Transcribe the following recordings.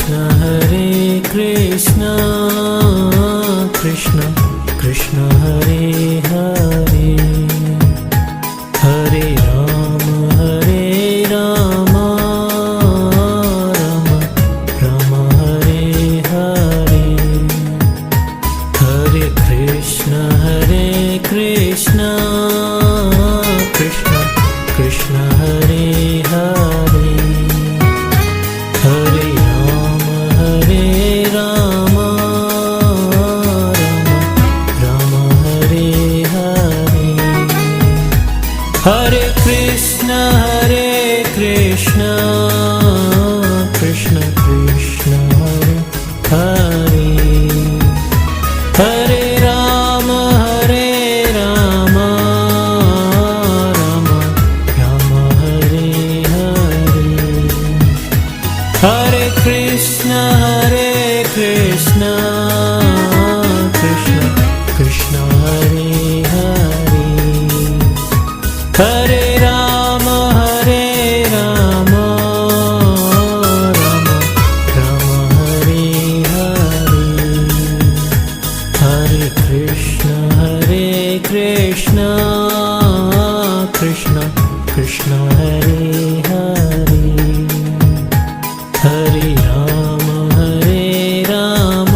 Krishna Krishna Krishna Hare Hare Hare Ram Ram Ram Hare Hare Hare Krishna Krishna Krishna Krishna Hare Hare Hare Ram Ram Ram Hare Hare Hare Krishna Krishna Krishna Krishna Hare Hare Hare Ram Ram Ram Hare Hare Hare Krishna Krishna Krishna Krishna Hare Hare Hare Ram Ram Ram Hare Hare Hare Krishna Krishna Krishna Krishna Hare Hare Hare Ram Ram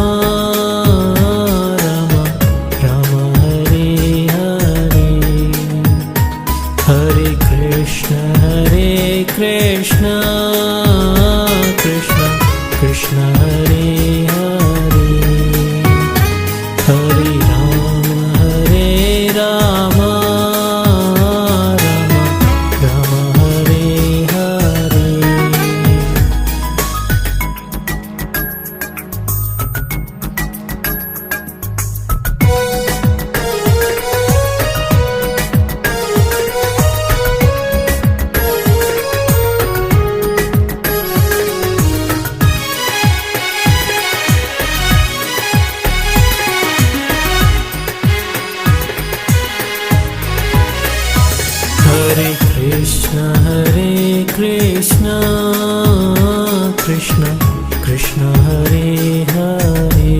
Ram Hare Hare Hare Krishna Krishna Krishna Krishna Hare Hare Hare Ram Ram Ram Hare Hare Hare Krishna Krishna Krishna Hare Hare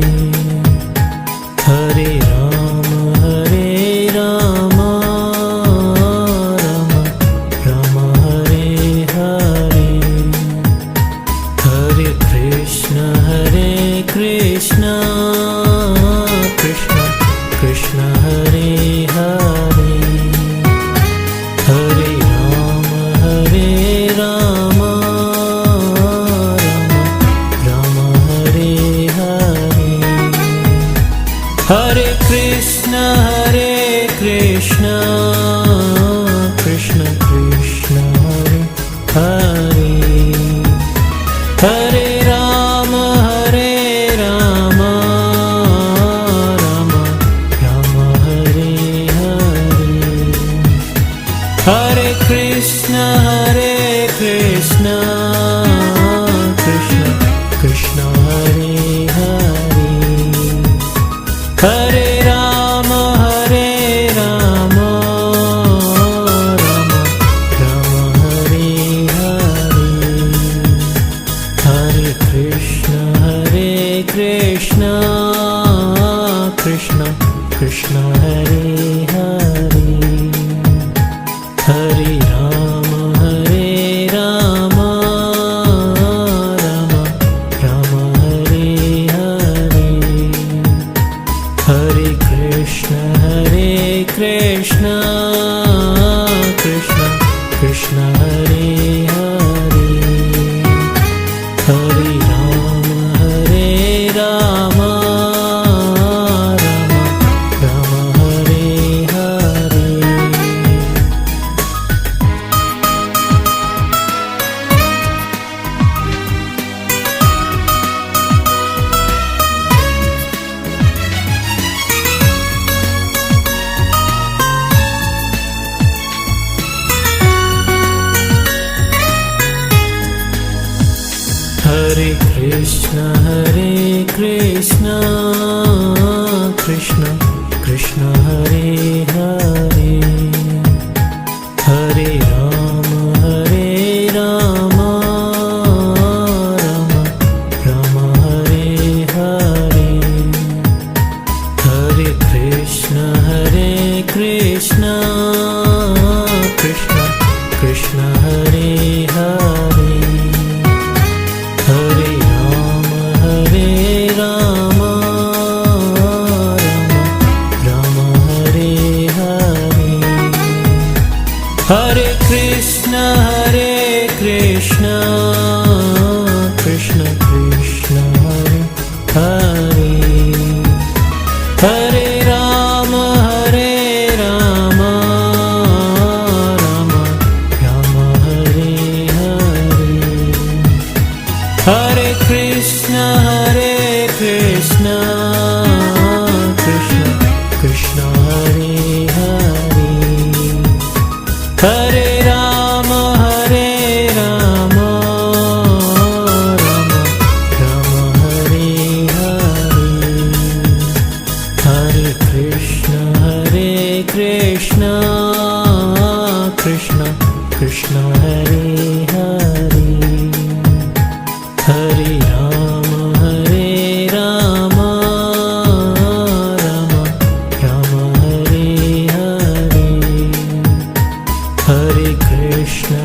Hare Ram Ram Ram Hare Hare Hare Krishna Krishna Krishna Krishna Hare Hare Hare Ram Ram Ram Hare Hare Hare Krishna Krishna Krishna Krishna Hare Hare Hare Ram Ram Ram Hare Hare Hare Krishna Krishna Krishna Krishna Hare Hare Hare Ram Ram Ram Hare Hare Hare Krishna Krishna Krishna Krishna Hare Hare Hare Ram Ram Ram Hare Hare Hare Krishna Krishna Krishna Krishna Hare Hare Hare Ram Ram Ram Hare Hare Hare Krishna Krishna Krishna Hare Hare Hare Ram Ram Ram Hare Krishna Krishna Krishna Hare Hare, Hare Rama Rama Rama Hare Hare, Hare Krishna Krishna Krishna Hare Hare, Hare Rama Rama Rama Hare Hare, Hare Krishna Krishna Krishna Hare Hare, Hare Rama Rama Rama Hare Hare, Hare Krishna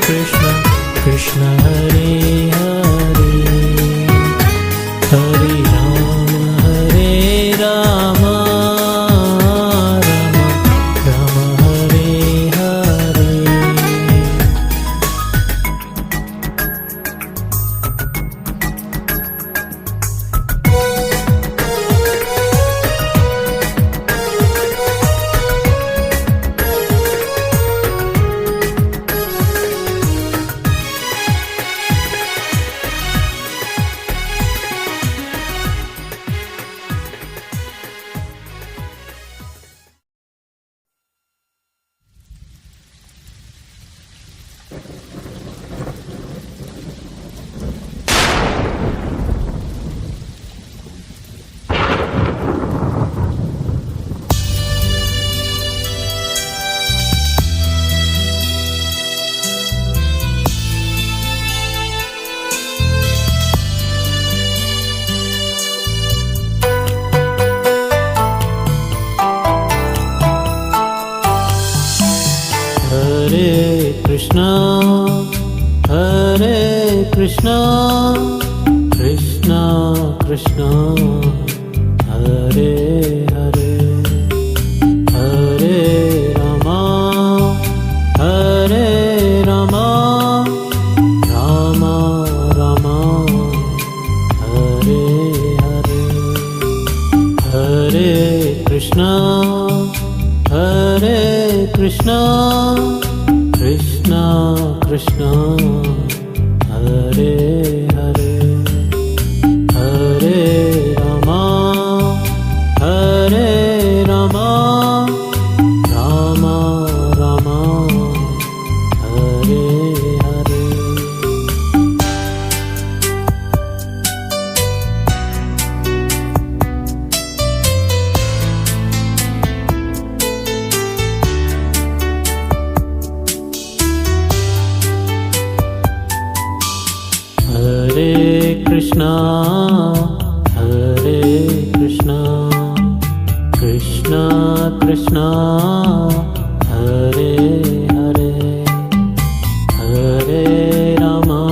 Krishna Krishna Hare Hare, Hare Rama Rama Rama Hare Hare. Hare Krishna Krishna Krishna Hare Hare, Hare Rama Rama Rama Hare Hare, Hare Krishna Krishna Krishna Hare Hare, Hare Rama Rama Rama Hare Hare. Hare Krishna Krishna Krishna Hare Hare, Hare Rama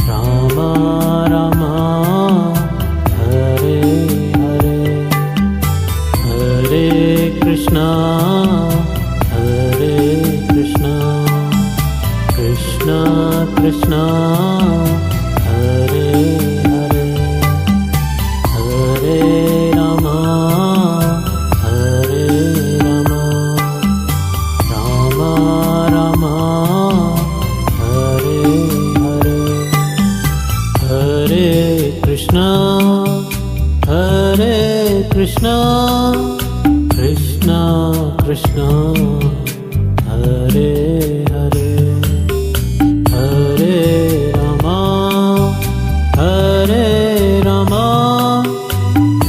Rama Rama Hare Hare, Hare Krishna Krishna Hare Hare, Hare Rama Rama Rama Hare Hare, Hare Krishna Krishna Krishna Hare Hare, Hare Rama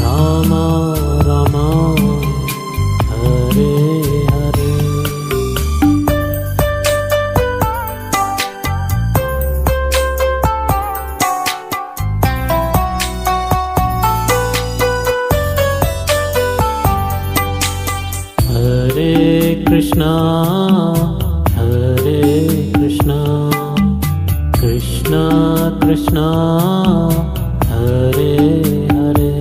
Rama Rama Hare Hare. Hare Krishna Krishna Krishna Hare Hare,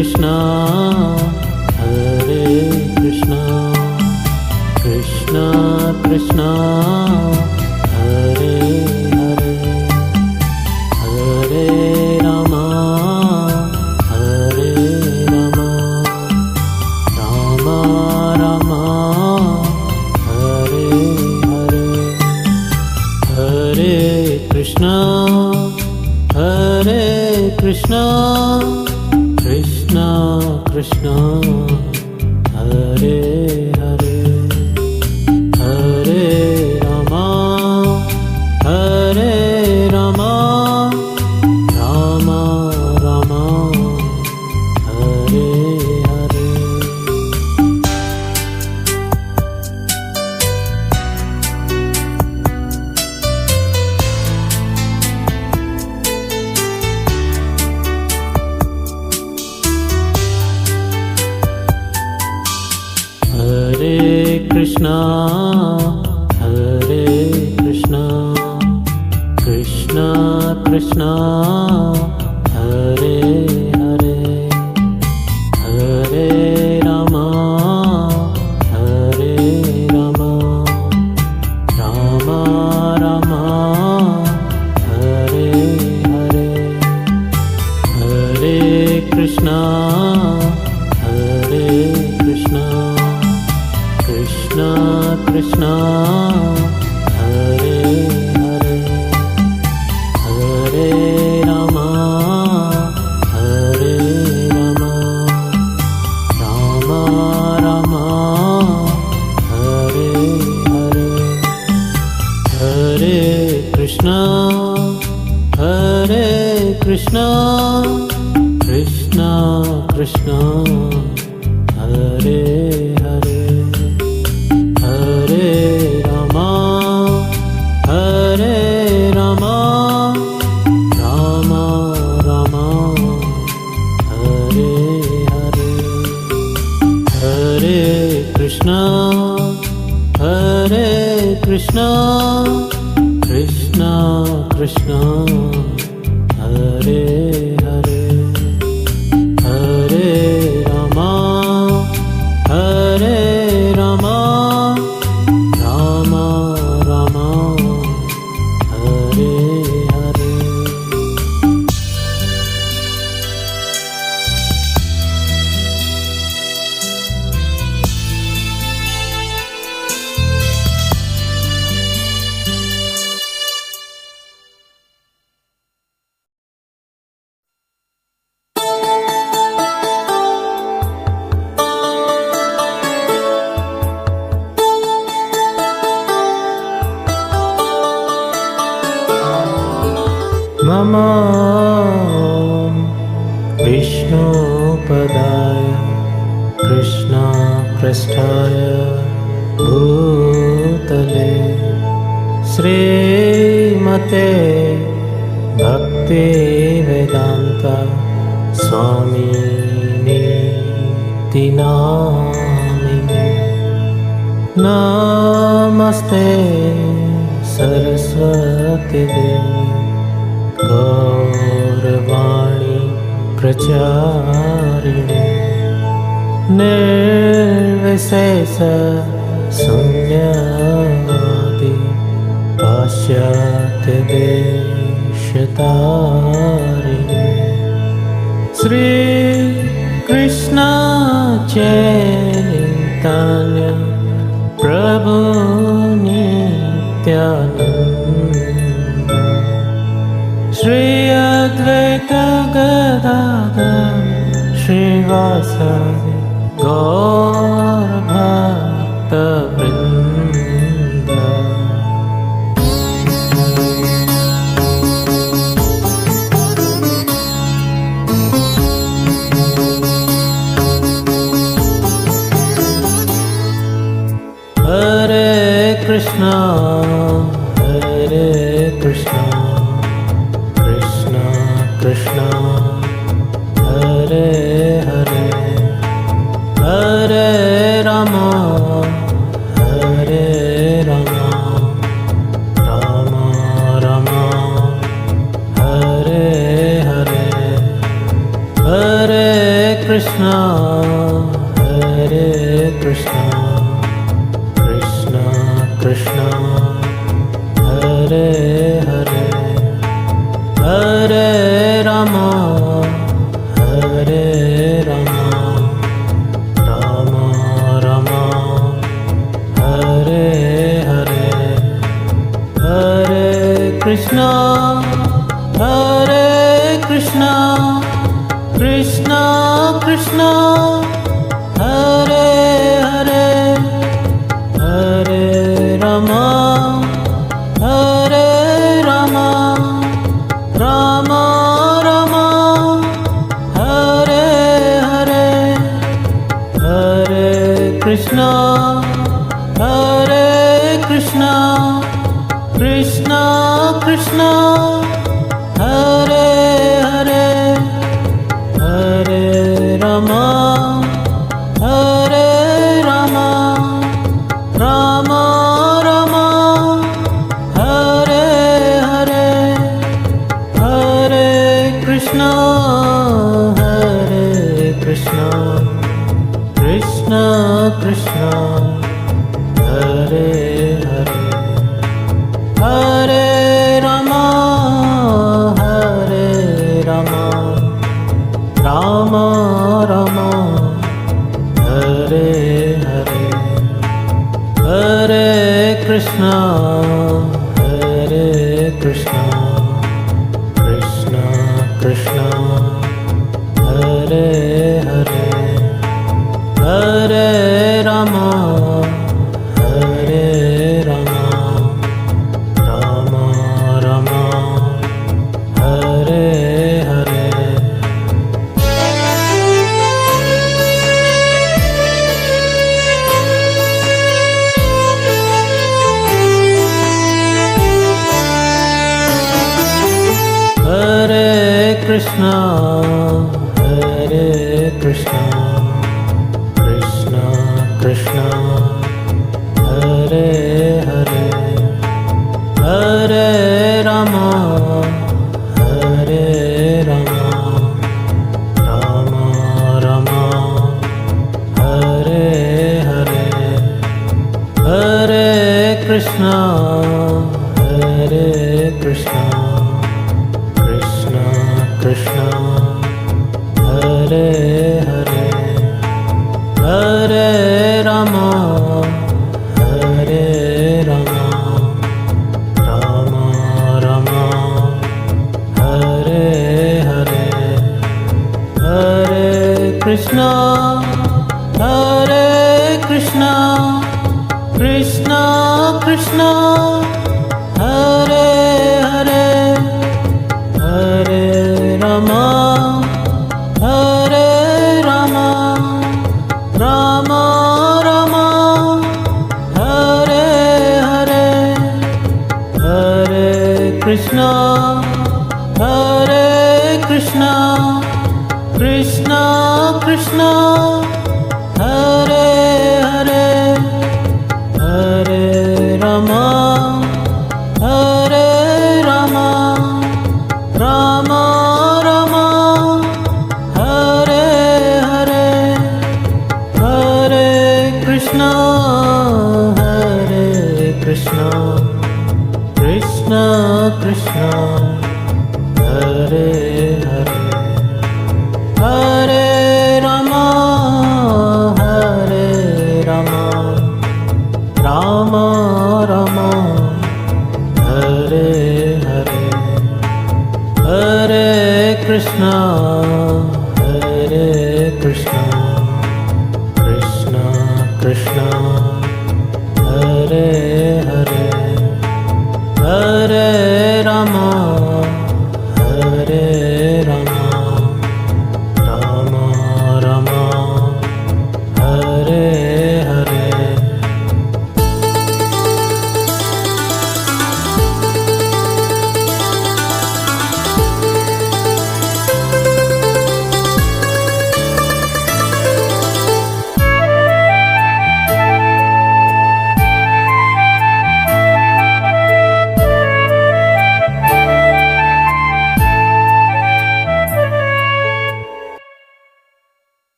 Krishna, Hare Krishna, Krishna Krishna, Hare Hare, Hare Rama, Hare Rama, Rama Rama, Hare Hare, Hare Krishna, Hare Krishna, Krishna Krishna, Hare Hare, Hare Rama, Hare Rama, Rama Rama, Hare Hare. Hare Krishna, Hare Krishna, Krishna Krishna, Hare Hare, Hare Rama, Hare Rama, Rama Rama, Hare Hare, Hare Krishna, Hare Krishna, Krishna Krishna, Hare Hare, Hare Rama, Hare Rama, Rama Rama, Hare Hare, Hare Krishna, Hare Krishna, Krishna Krishna, Hare Hare, Hare Rama, Hare Rama, Rama Rama, Hare Hare, Hare Krishna, Hare Krishna, Krishna Krishna, Hare Hare, Hare Rama, Hare Rama, Rama Rama, Hare Hare. मम विष्णुपदाय कृष्णपृष्ठाय भूतले श्रीमते भक्तिवेदान्त स्वामिनिति नामिने नमस्ते सरस्वती देवी गौरवाणी प्रचारिणे निर्विशेष शून्यवादी पाश्चात्य देशतारिणे श्री कृष्ण चैतन्य प्रभु नित्यानंद श्री अद्वैत गदाधर श्रीवासादि गौर भक्त वृंद। हरे कृष्णा हरे कृष्णा कृष्णा कृष्णा हरे हरे, हरे रामा हरे रामा रामा रामा हरे हरे, हरे Hare Krishna, Hare Krishna, Krishna Krishna, Hare Hare, Hare Rama, Hare Rama, Rama Rama, Hare Hare, Hare Krishna, Hare Krishna, Krishna Krishna, Hare Hare, Hare Rama, Hare Rama, Rama Rama, Hare Hare, Hare Krishna, Hare Krishna, Krishna Krishna, Hare Hare, Hare Rama, Hare Rama, Rama Rama, Hare Hare, Hare Krishna, Hare Krishna, Krishna Krishna, Hare Hare, Hare Rama, Hare Rama, Rama Rama, Hare Hare, Hare Krishna, Hare Krishna, Krishna Krishna, Hare Hare, Hare Rama, Hare Rama, Rama Rama, Hare Hare. Hare Krishna, Hare Krishna, Krishna Krishna, Hare Hare, Hare Rama, Hare Rama, Rama Rama, Hare Hare, Hare Krishna, Hare Krishna, Krishna Krishna, Hare Hare, Hare Rama, Hare Rama, Rama Rama, Hare Hare, Hare Krishna, Hare Krishna, Krishna Krishna, Hare Hare, Hare Rama, Hare Rama, Rama Rama, Hare Hare, Hare Krishna, Hare Krishna, Krishna Krishna, Hare